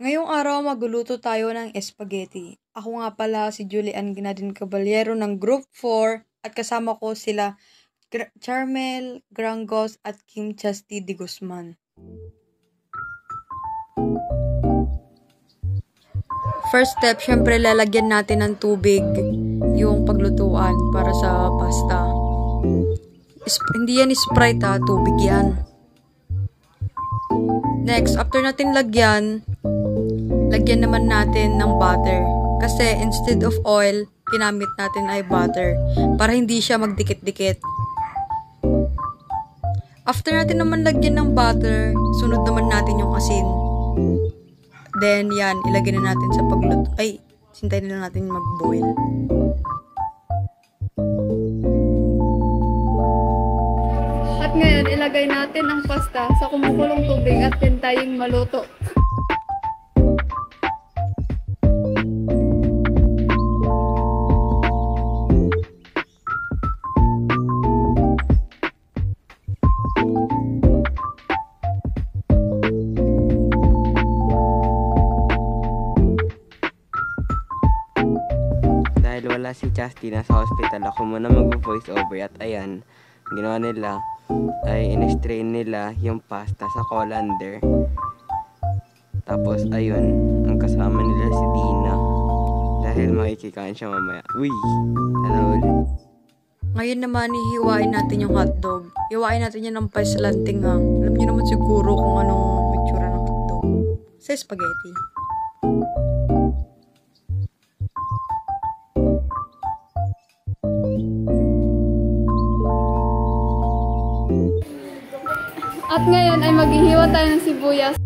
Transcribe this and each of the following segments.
Ngayong araw magluluto tayo ng spaghetti. Ako nga pala si Julian Ginadin Caballero ng Group 4 at kasama ko sila Charmel Grangos at Kim Chasti de Guzman. First step, syempre lalagyan natin ng tubig yung paglutuan para sa pasta. Hindi yan Sprite ha, tubig yan. Next, after natin lagyan naman natin ng butter. Kasi instead of oil, ginamit natin ay butter para hindi siya magdikit-dikit. After natin naman lagyan ng butter, sunod naman natin yung asin. Then, yan, ilagay na natin sa pagluto. Ay, sintayin na natin mag-boil. At ngayon, ilagay natin ang pasta sa kumukulong tubig at hintayin maluto. Dahil wala si Chasti nasa hospital, ako muna mag-voice over at ayan, ginawa nila ay in-strain nila yung pasta sa colander. Tapos ayun, ang kasama nila si Dina dahil makikikain siya mamaya. Uy! Ano ulit? Ngayon naman, hihiwain natin yung hotdog. Hiwain natin yan ng paislanting ha. Alam niyo naman siguro kung anong itsura ng hotdog. Sa spaghetti. At ngayon ay maghihiwa tayo ng sibuyas.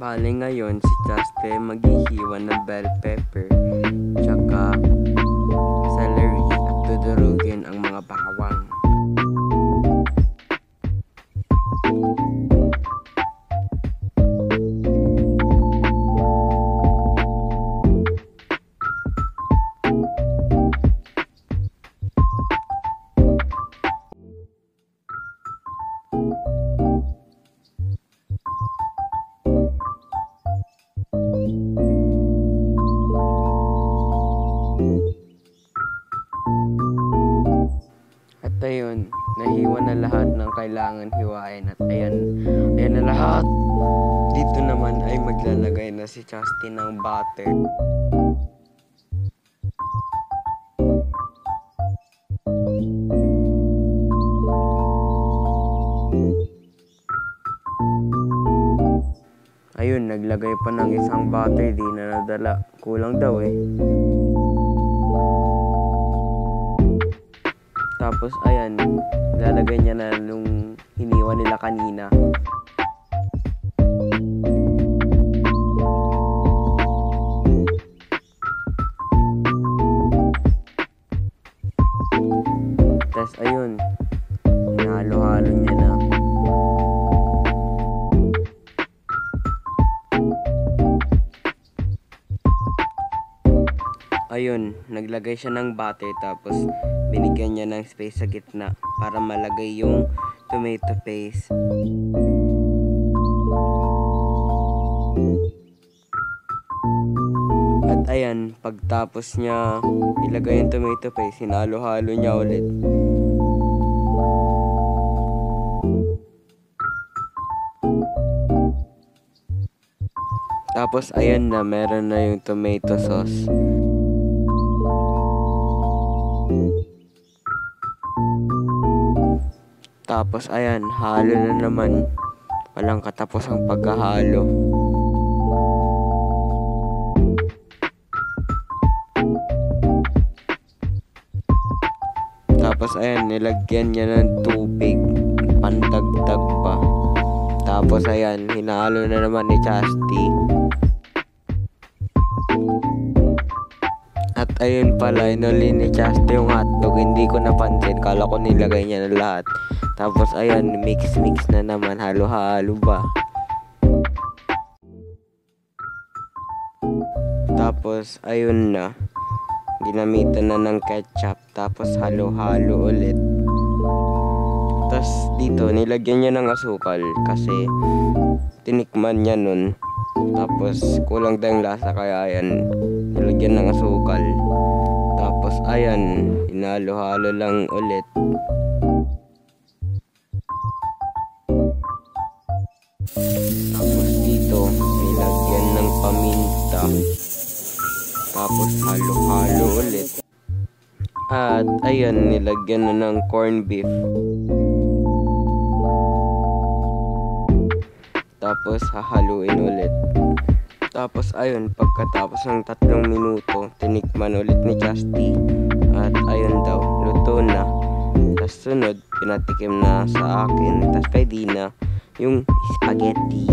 Bale ngayon, si Chasti maghihiwa ng bell pepper, tsaka celery at dudurugin ang mga bawang. At ayun, nahiwa na lahat ng kailangan hiwain at ayan na lahat. Dito naman ay maglalagay na si Chasti ng butter. Ayun, naglagay pa ng isang butter, di na nadala. Kulang daw eh. Tapos ayan, lalagay niya na nung hiniwa nila kanina. Tapos ayun, hinalo-halo niya na. Ayun, naglagay siya ng butter tapos binigyan niya ng space sa gitna para malagay yung tomato paste. At ayan, pagtapos niya ilagay yung tomato paste, hinalo-halo niya ulit. Tapos ayan na, meron na yung tomato sauce. Tapos ayan, halo na naman. Walang katapos ang paghahalo. Tapos ayan, nilagyan niya ng tubig, pandagdag pa. Tapos ayan, hinalo na naman ni Chasti. At ayun pala, inuli ni Chasti yung hotdog. Hindi ko napansin, kala ko nilagay niya na lahat. Tapos ayan, mix na naman, halo-halo ba. Tapos ayun na, ginamitan na ng ketchup, tapos halo-halo ulit. Tapos dito, nilagyan niya ng asukal kasi tinikman niya nun. Tapos kulang daw yung lasa, kaya ayan, nilagyan ng asukal. Tapos ayan, hinalo-halo lang ulit. Tapos dito, nilagyan ng paminta. Tapos halo-halo ulit. At ayan, nilagyan na ng corned beef. Tapos hahaluin ulit. Tapos ayun, pagkatapos ng 3 minuto, tinikman ulit ni Chasti. At ayun daw, luto na. Tapos sunod, pinatikim na sa akin. Tapos kay Dina, yung spaghetti.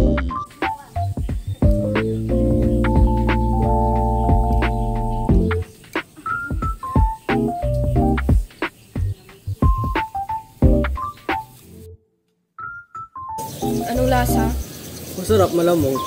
Anong lasa? Masarap, malamog.